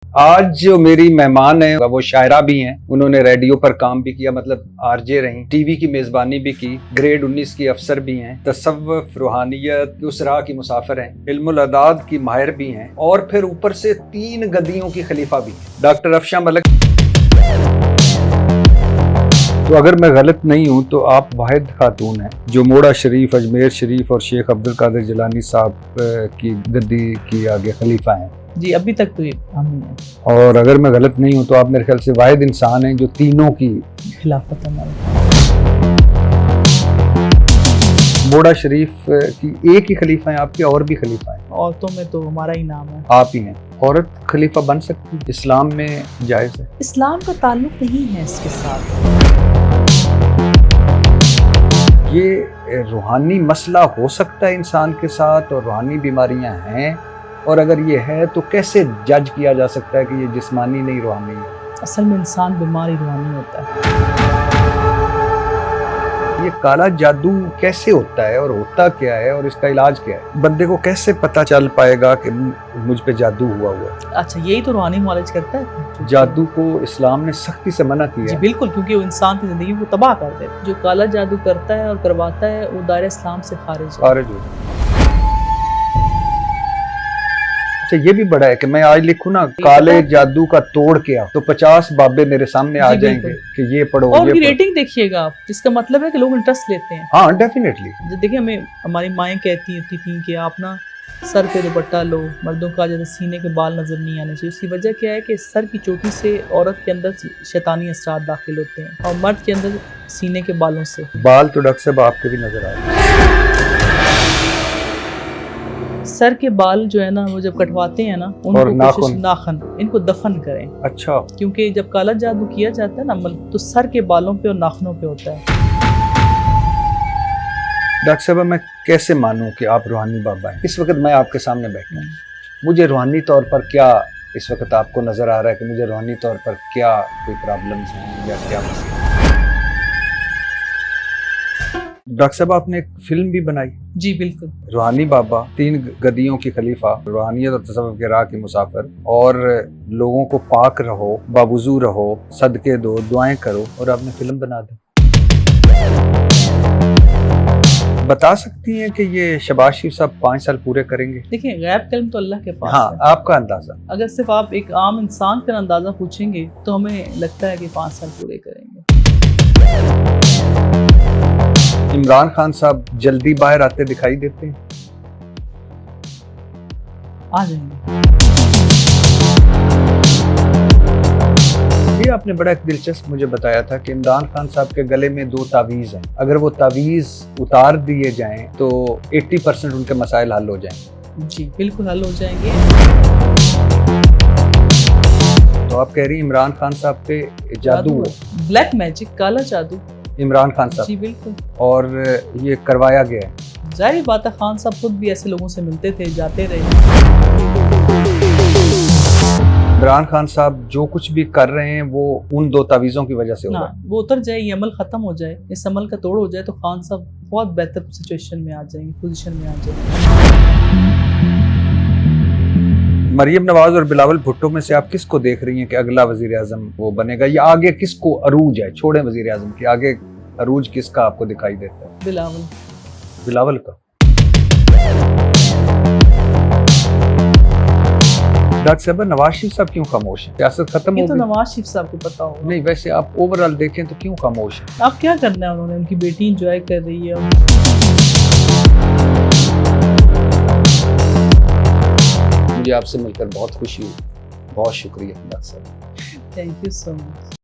आज जो मेरी मेहमान है वो शायरा भी हैं, उन्होंने रेडियो पर काम भी किया, मतलब आरजे रही, टीवी की मेजबानी भी की, ग्रेड 19 की अफसर भी हैं, तसव्वुफ रूहानियत की उस राह की मुसाफिर हैं, इल्मुल अदाद की माहिर भी हैं और फिर ऊपर से 3 गदियों की खलीफा भी हैं, डॉक्टर अफशा मलिक। तो अगर मैं गलत नहीं हूँ तो आप वाहिद खातून हैं जो मोड़ा शरीफ, अजमेर शरीफ और शेख अब्दुल कादिर जिलानी साहब की गद्दी की आगे खलीफा हैं। जी, अभी तक तो ये हम हैं। और अगर मैं गलत नहीं हूँ तो आप मेरे ख्याल से वाहिद इंसान हैं जो तीनों की खिलाफत हमारी। मोड़ा शरीफ की एक ही खलीफा है आपके, और भी खलीफा हैं? औरतों में तो हमारा ही नाम है। आप ही हैं। औरत खलीफा बन सकती है? इस्लाम में जायज़ है? इस्लाम का ताल्लुक नहीं है इसके साथ। ये रूहानी मसला हो सकता है इंसान के साथ और रूहानी बीमारियां हैं, और अगर ये है तो कैसे जज किया जा सकता है कि ये जिस्मानी नहीं रूहानी है? असल में इंसान बीमारी रूहानी होता है। ये काला जादू कैसे होता है और होता क्या है और इसका इलाज क्या है? बंदे को कैसे पता चल पाएगा कि मुझ पे जादू हुआ है? अच्छा, यही तो रूहानी मौलिज करता है। जादू को इस्लाम ने सख्ती से मना किया। जी बिल्कुल, क्योंकि वो इंसान की जिंदगी को तबाह कर दे। जो काला जादू करता है और करवाता है वो दायरे इस्लाम से खारिज हो जाए। अच्छा, ये भी बड़ा है कि मैं आज लिखूं ना काले जादू का तोड़ के आ, तो 50 बाबे मेरे सामने आ जाएंगे कि ये पढ़ो। और ये रेटिंग देखिएगा आप, जिसका मतलब है कि लोग इंटरेस्ट लेते हैं। हाँ, डेफिनेटली। देखिए, हमें हमारी माएँ कहती थी कि आप ना सर पे दुपट्टा लो, मर्दों का जैसे सीने के बाल नजर नहीं आने चाहिए। उसकी वजह क्या है कि सर की चोटी से औरत के अंदर शैतानी असरात दाखिल होते हैं और मर्द के अंदर सीने के बालों से। बाल तो डॉक्टर साहब आपके भी नजर आ रहे हैं। सर के बाल जो है ना, वो जब कटवाते हैं ना, और नाखून इनको दफन करें। अच्छा। क्योंकि जब काला जादू किया जाता है ना अमल, तो सर के बालों पे और नाखूनों पे होता है। डॉक्टर साहब, मैं कैसे मानूं कि आप रूहानी बाबा हैं? इस वक्त मैं आपके सामने बैठा हूं, मुझे रूहानी तौर पर क्या इस वक्त आपको नजर आ रहा है कि मुझे रूहानी तौर पर क्या कोई प्रॉब्लम्स हैं या क्या मसला? डॉक्टर साहब, आपने एक फिल्म भी बनाई? जी बिल्कुल। रूहानी बाबा, 3 गदियों की खलीफा, रूहानियत और तसव्वुफ के राह की मुसाफिर, और लोगों को पाक रहो, बावुजू रहो, सदके दो, दुआएं करो, और आपने फिल्म बना दी। बता सकती हैं कि ये शहबाज शरीफ साहब 5 साल पूरे करेंगे? देखिए, गैब कल्म तो अल्लाह के पास हाँ, है। आपका अंदाजा? अगर सिर्फ आप एक आम इंसान का अंदाजा पूछेंगे तो हमें लगता है कि 5 साल पूरे करेंगे। इमरान खान साहब जल्दी बाहर आते दिखाई देते हैं? आ जाएंगे। ये आपने बड़ा एक दिलचस्प मुझे बताया था कि इमरान खान साहब के गले में 2 तावीज़ हैं, अगर वो तावीज़ उतार दिए जाएं तो 80% उनके मसाइल हल हो जाएंगे। जी बिल्कुल, हल हो जाएंगे। तो आप कह रही हैं इमरान खान साहब पे जादू है? ब्लैक मैजिक, काला जादू इमरान खान साहब? जी बिल्कुल। और ये करवाया गया है? जाहिर बात है, खान साहब खुद भी ऐसे लोगों से मिलते थे, जाते रहे। इमरान खान साहब जो कुछ भी कर रहे हैं वो उन 2 तावीज़ों की वजह से हो रहा है। वो उतर जाए, ये अमल खत्म हो जाए, इस अमल का तोड़ हो जाए तो खान साहब बहुत बेहतर सिचुएशन में आ जाएंगे, पोजीशन में आ जाएंगे। मरियम नवाज और बिलावल भुट्टो में से आप किसको देख रही हैं कि अगला वजीर आजम वो बनेगा, या आगे किसको अरूज है? छोड़े वजीर आजम के, आगे अरूज किसका आपको दिखाई देता है? बिलावल का। डॉक्टर साहब, नवाज शरीफ साहब क्यों खामोश है? सियासत खत्म हो गई? तो नवाज शरीफ साहब को पता होगा। नहीं, वैसे आप ओवरऑल देखें तो क्यों खामोश है? आप क्या करना है, उन्होंने, उनकी बेटी इंजॉय कर रही है। मुझे आपसे मिलकर बहुत खुशी हुई, बहुत शुक्रिया डॉक्टर साहब। Thank you so much.